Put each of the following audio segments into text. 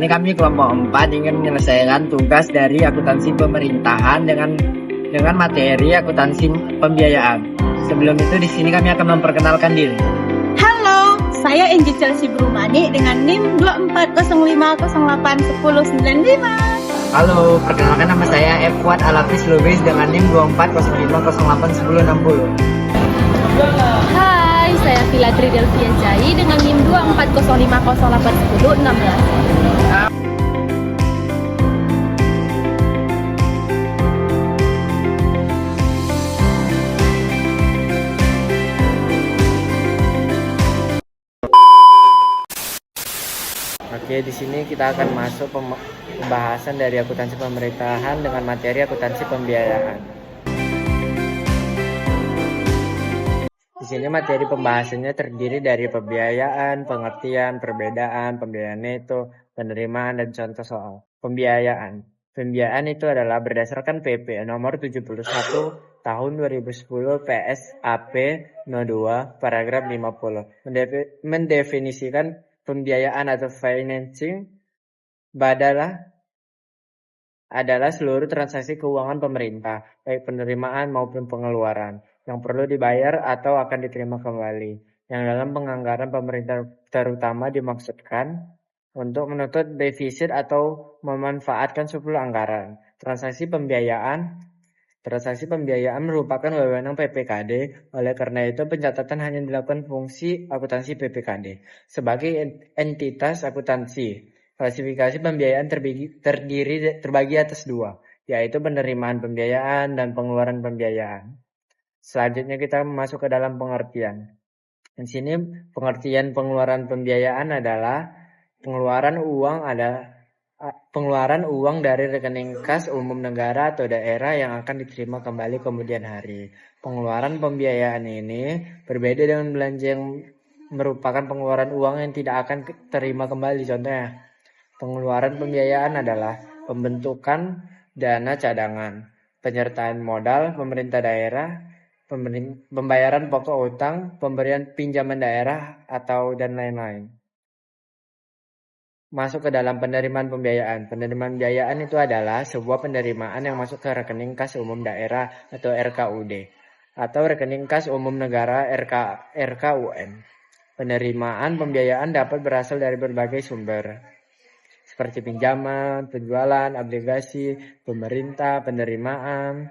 sini kami kelompok 4 ingin menyelesaikan tugas dari akuntansi pemerintahan dengan materi akuntansi pembiayaan. Sebelum itu di sini kami akan memperkenalkan diri. Halo, saya Enji Chelsea Brumani dengan NIM 2405081095. Halo, perkenalkan nama saya Fuad Alafis Lubis dengan NIM 2405081060. Hai, saya Filatri Delvia Jai dengan NIM 2405081016. Oke, di sini kita akan masuk pembahasan dari akuntansi pemerintahan dengan materi akuntansi pembiayaan. Di sini materi pembahasannya terdiri dari pembiayaan, pengertian, perbedaan, pembiayaan neto, penerimaan, dan contoh soal. Pembiayaan. Pembiayaan itu adalah berdasarkan PP nomor 71 tahun 2010 PSAP 02 paragraf 50 mendefinisikan pembiayaan atau financing adalah seluruh transaksi keuangan pemerintah, baik penerimaan maupun pengeluaran, yang perlu dibayar atau akan diterima kembali, yang dalam penganggaran pemerintah terutama dimaksudkan untuk menutup defisit atau memanfaatkan surplus anggaran. Transaksi pembiayaan merupakan wewenang PPKD, oleh karena itu pencatatan hanya dilakukan fungsi akuntansi PPKD. Sebagai entitas akuntansi, klasifikasi pembiayaan terbagi atas dua, yaitu penerimaan pembiayaan dan pengeluaran pembiayaan. Selanjutnya kita masuk ke dalam pengertian. Di sini pengertian pengeluaran pembiayaan adalah pengeluaran uang dari rekening kas umum negara atau daerah yang akan diterima kembali kemudian hari. Pengeluaran pembiayaan ini berbeda dengan belanja yang merupakan pengeluaran uang yang tidak akan terima kembali. Contohnya, pengeluaran pembiayaan adalah pembentukan dana cadangan, penyertaan modal pemerintah daerah, pembayaran pokok utang, pemberian pinjaman daerah, dan lain-lain. Masuk ke dalam penerimaan pembiayaan. Penerimaan pembiayaan itu adalah sebuah penerimaan yang masuk ke rekening kas umum daerah atau RKUD atau rekening kas umum negara RKUN. Penerimaan pembiayaan dapat berasal dari berbagai sumber seperti pinjaman, penjualan, obligasi, pemerintah, penerimaan,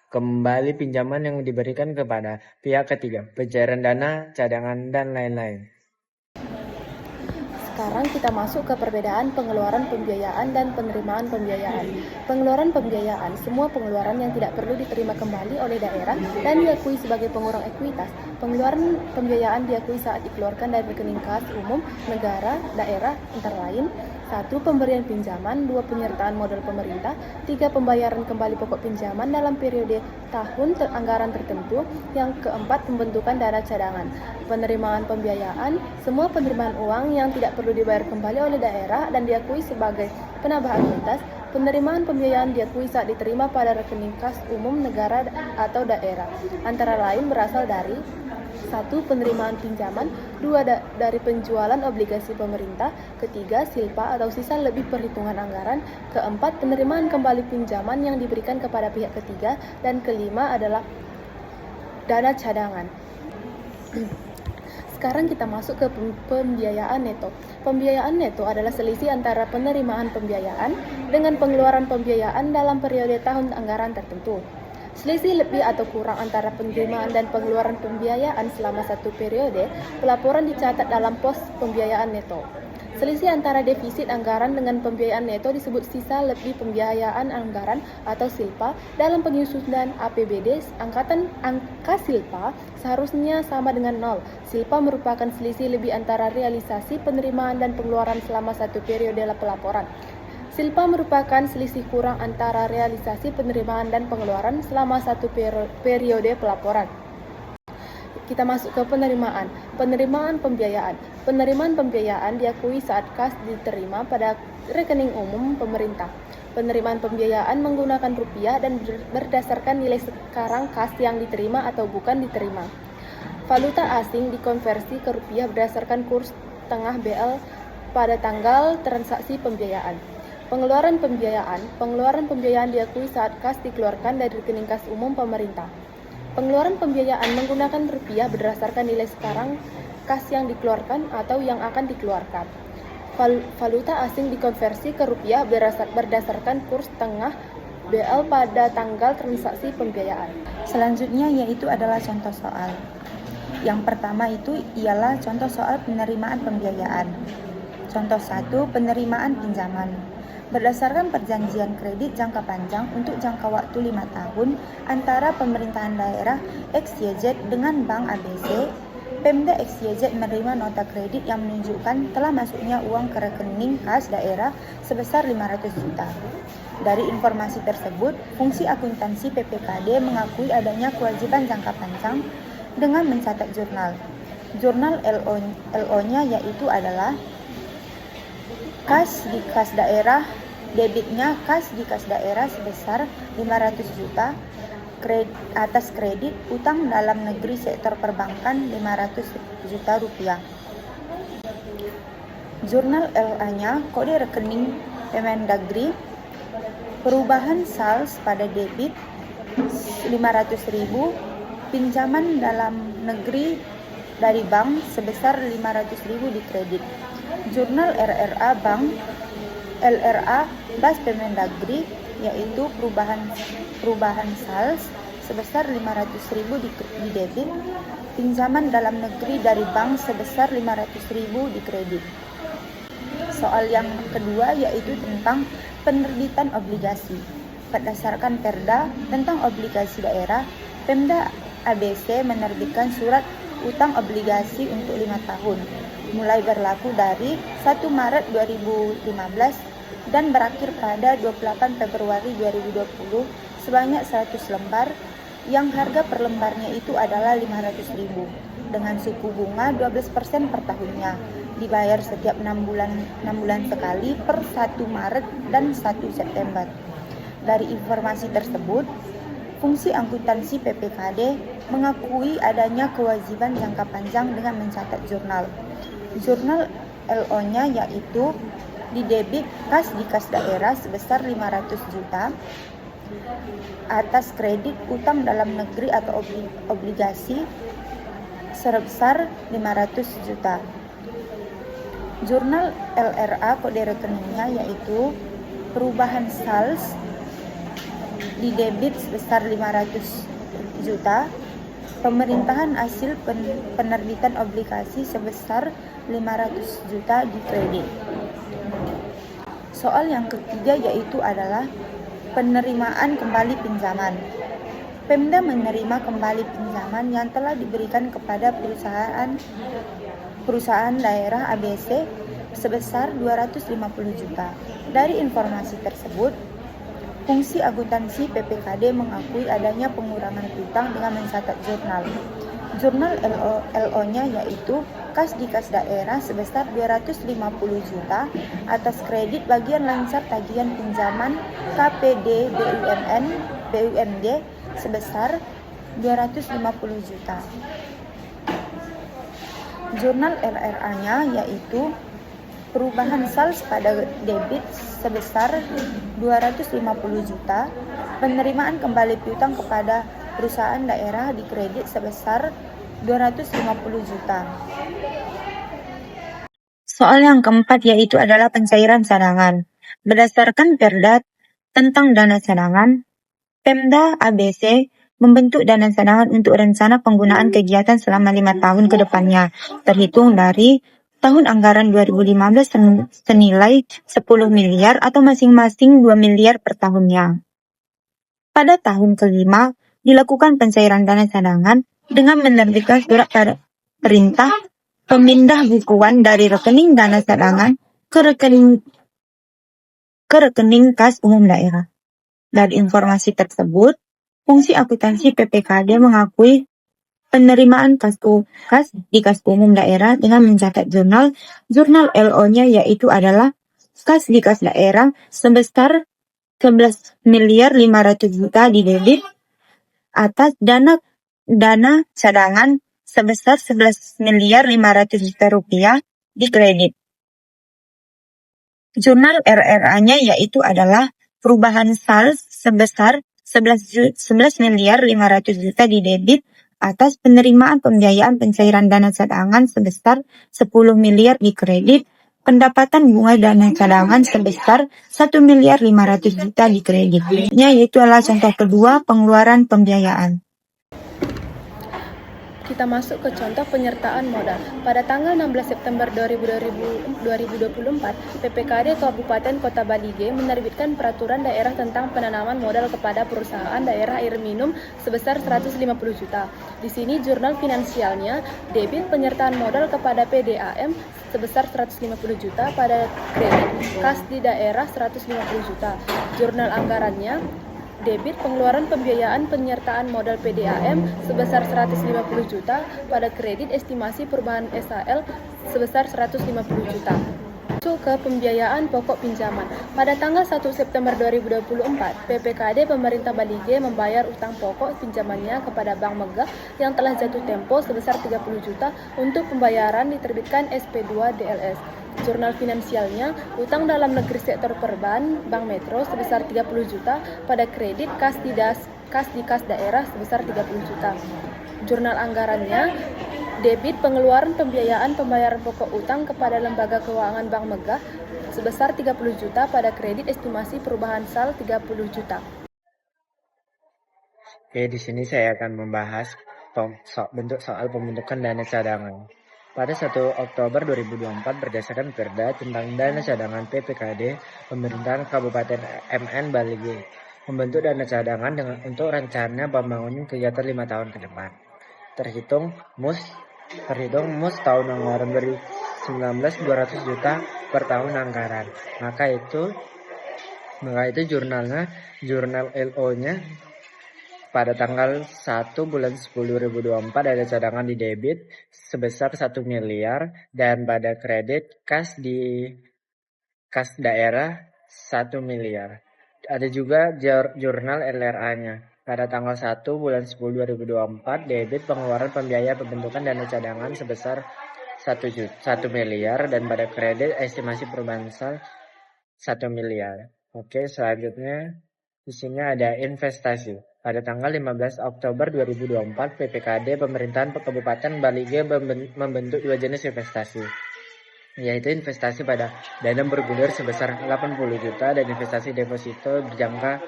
kembali pinjaman yang diberikan kepada pihak ketiga, pencairan dana, cadangan, dan lain-lain. Sekarang kita masuk ke perbedaan pengeluaran pembiayaan dan penerimaan pembiayaan. Pengeluaran pembiayaan, semua pengeluaran yang tidak perlu diterima kembali oleh daerah dan diakui sebagai pengurang ekuitas. Pengeluaran pembiayaan diakui saat dikeluarkan dari rekening kas umum negara, daerah, antara lain 1. Pemberian pinjaman, 2. Penyertaan modal pemerintah, 3. Pembayaran kembali pokok pinjaman dalam periode tahun anggaran tertentu, yang keempat pembentukan dana cadangan. Penerimaan pembiayaan, semua penerimaan uang yang tidak perlu dibayar kembali oleh daerah dan diakui sebagai penambah ekuitas. Penerimaan pembiayaan diakui saat diterima pada rekening kas umum negara atau daerah, antara lain berasal dari 1. Penerimaan pinjaman, 2. Dari penjualan obligasi pemerintah, ketiga silpa atau sisa lebih perhitungan anggaran, keempat penerimaan kembali pinjaman yang diberikan kepada pihak ketiga, dan kelima adalah dana cadangan. Sekarang kita masuk ke pembiayaan neto. Pembiayaan neto adalah selisih antara penerimaan pembiayaan dengan pengeluaran pembiayaan dalam periode tahun anggaran tertentu. Selisih lebih atau kurang antara penerimaan dan pengeluaran pembiayaan selama satu periode, pelaporan dicatat dalam pos pembiayaan neto. Selisih antara defisit anggaran dengan pembiayaan neto disebut sisa lebih pembiayaan anggaran atau silpa. Dalam penyusunan APBD, angka silpa seharusnya sama dengan 0. Silpa merupakan selisih lebih antara realisasi penerimaan dan pengeluaran selama satu periode pelaporan. Silpa merupakan selisih kurang antara realisasi penerimaan dan pengeluaran selama satu periode pelaporan. Kita masuk ke penerimaan. Penerimaan pembiayaan. Penerimaan pembiayaan diakui saat kas diterima pada rekening umum pemerintah. Penerimaan pembiayaan menggunakan rupiah dan berdasarkan nilai sekarang kas yang diterima atau bukan diterima. Valuta asing dikonversi ke rupiah berdasarkan kurs tengah BL pada tanggal transaksi pembiayaan. Pengeluaran pembiayaan diakui saat kas dikeluarkan dari rekening kas umum pemerintah. Pengeluaran pembiayaan menggunakan rupiah berdasarkan nilai sekarang kas yang dikeluarkan atau yang akan dikeluarkan. Valuta asing dikonversi ke rupiah berdasarkan kurs tengah BL pada tanggal transaksi pembiayaan. Selanjutnya yaitu adalah contoh soal. Yang pertama itu ialah contoh soal penerimaan pembiayaan. Contoh 1, penerimaan pinjaman. Berdasarkan perjanjian kredit jangka panjang untuk jangka waktu 5 tahun antara pemerintahan daerah XYZ dengan Bank ABC, Pemda XYZ menerima nota kredit yang menunjukkan telah masuknya uang ke rekening kas daerah sebesar 500 juta. Dari informasi tersebut, fungsi akuntansi PPKD mengakui adanya kewajiban jangka panjang dengan mencatat jurnal. Jurnal LO-nya yaitu adalah kas di kas daerah, debitnya kas di kas daerah sebesar 500 juta, atas kredit utang dalam negeri sektor perbankan 500 juta rupiah. Jurnal LA-nya kode rekening Kemendagri, perubahan sals pada debit 500.000, pinjaman dalam negeri dari bank sebesar 500.000 di kredit. Jurnal RRA Bank LRA Bas Kemendagri yaitu perubahan sals sebesar 500.000 di debit, pinjaman dalam negeri dari bank sebesar 500.000 di kredit. Soal yang kedua yaitu tentang penerbitan obligasi. Berdasarkan Perda tentang obligasi daerah, Pemda ABC menerbitkan surat utang obligasi untuk 5 tahun, mulai berlaku dari 1 Maret 2015 dan berakhir pada 28 Februari 2020 sebanyak 100 lembar yang harga per lembarnya itu adalah 500.000 dengan suku bunga 12% per tahunnya, dibayar setiap 6 bulan sekali per 1 Maret dan 1 September. Dari informasi tersebut, fungsi akuntansi PPKD mengakui adanya kewajiban jangka panjang dengan mencatat jurnal. Jurnal LO-nya yaitu di debit kas di kas daerah sebesar 500 juta, atas kredit utang dalam negeri atau obligasi sebesar 500 juta. Jurnal LRA kode rekeningnya yaitu perubahan sals di debit sebesar 500 juta, pemerintahan hasil penerbitan obligasi sebesar 500 juta di kredit. Soal yang ketiga yaitu adalah penerimaan kembali pinjaman. Pemda menerima kembali pinjaman yang telah diberikan kepada perusahaan daerah ABC sebesar 250 juta. Dari informasi tersebut, fungsi akuntansi PPKD mengakui adanya pengurangan utang dengan mencatat jurnal. Jurnal LO-nya yaitu kas di kas daerah sebesar 250 juta atas kredit bagian lancar tagihan pinjaman KPD BUMD sebesar 250 juta. Jurnal LRA-nya yaitu perubahan sals pada debit sebesar 250 juta, penerimaan kembali piutang kepada perusahaan daerah di kredit sebesar 250 juta. Soal yang keempat yaitu adalah pencairan cadangan. Berdasarkan Perda tentang dana cadangan, Pemda ABC membentuk dana cadangan untuk rencana penggunaan kegiatan selama 5 tahun ke depannya, terhitung dari tahun anggaran 2015 senilai 10 miliar atau masing-masing 2 miliar per tahunnya. Pada tahun kelima, dilakukan pencairan dana cadangan dengan menerbitkan surat perintah pemindah bukuan dari rekening dana cadangan ke rekening kas umum daerah. Dari informasi tersebut, fungsi akuntansi PPKD mengakui penerimaan kas di kas umum daerah dengan mencatat jurnal LO-nya yaitu adalah kas di kas daerah sebesar 11 miliar 500 juta di debit atas dana cadangan sebesar 11 miliar 500 juta rupiah di kredit. Jurnal RRA-nya yaitu adalah perubahan SALS sebesar 11 miliar 500 juta di debit atas penerimaan pembiayaan pencairan dana cadangan sebesar 10 miliar di kredit, pendapatan bunga dana cadangan sebesar 1 miliar 500 juta di kredit. Yaitu adalah contoh kedua pengeluaran pembiayaan. Kita masuk ke contoh penyertaan modal. Pada tanggal 16 September 2024, PPKD Kabupaten Kota Balige menerbitkan peraturan daerah tentang penanaman modal kepada perusahaan daerah air minum sebesar 150 juta. Di sini jurnal finansialnya, debit penyertaan modal kepada PDAM sebesar 150 juta, pada kredit kas di daerah 150 juta. Jurnal anggarannya, debit pengeluaran pembiayaan penyertaan modal PDAM sebesar 150 juta, pada kredit estimasi perubahan SAL sebesar 150 juta. Masuk ke pembiayaan pokok pinjaman. Pada tanggal 1 September 2024, PPKD Pemerintah Balige membayar utang pokok pinjamannya kepada Bank Megah yang telah jatuh tempo sebesar 30 juta untuk pembayaran diterbitkan SP2 DLS. Jurnal finansialnya, utang dalam negeri sektor perban Bank Metro sebesar 30 juta, pada kredit kas di kas daerah sebesar 30 juta. Jurnal anggarannya, debit pengeluaran pembiayaan pembayaran pokok utang kepada lembaga keuangan Bank Megah sebesar 30 juta, pada kredit estimasi perubahan SAL 30 juta. Oke, di sini saya akan membahas bentuk soal pembentukan dana cadangan. Pada 1 Oktober 2024 berdasarkan Perda tentang dana cadangan PPKD Pemerintahan Kabupaten MN Balige membentuk dana cadangan untuk rencana pembangunan kegiatan 5 tahun ke depan. Terhitung MUS tahun anggaran 2019 200 juta per tahun anggaran. Maka itu jurnal LO-nya pada tanggal 1 bulan 10 2024 ada cadangan di debit sebesar 1 miliar dan pada kredit kas daerah 1 miliar. Ada juga jurnal LRA-nya. Pada tanggal 1 bulan 10 2024 debit pengeluaran pembiayaan pembentukan dana cadangan sebesar 1 miliar dan pada kredit estimasi perubahan SAL 1 miliar. Oke, selanjutnya di sini ada investasi. Pada tanggal 15 Oktober 2024, PPKD Pemerintahan Kabupaten Balige membentuk 2 jenis investasi, yaitu investasi pada dana bergulir sebesar 80 juta dan investasi deposito berjangka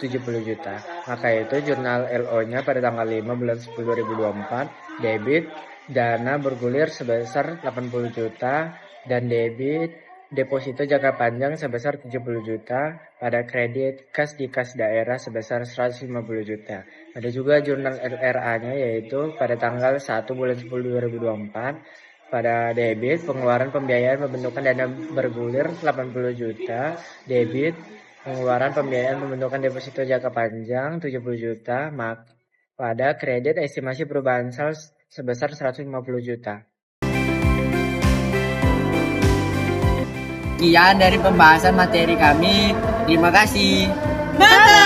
70 juta. Maka itu jurnal LO-nya pada tanggal 5 bulan 10 2024, debit dana bergulir sebesar 80 juta dan debit deposito jangka panjang sebesar 70 juta, pada kredit kas di kas daerah sebesar 150 juta. Ada juga jurnal LRA-nya yaitu pada tanggal 1 bulan 10 2024 pada debit pengeluaran pembiayaan pembentukan dana bergulir 80 juta, debit pengeluaran pembiayaan pembentukan deposito jangka panjang 70 juta, pada kredit estimasi perubahan SAL sebesar 150 juta. Sekian dari pembahasan materi kami. Terima kasih. Bye!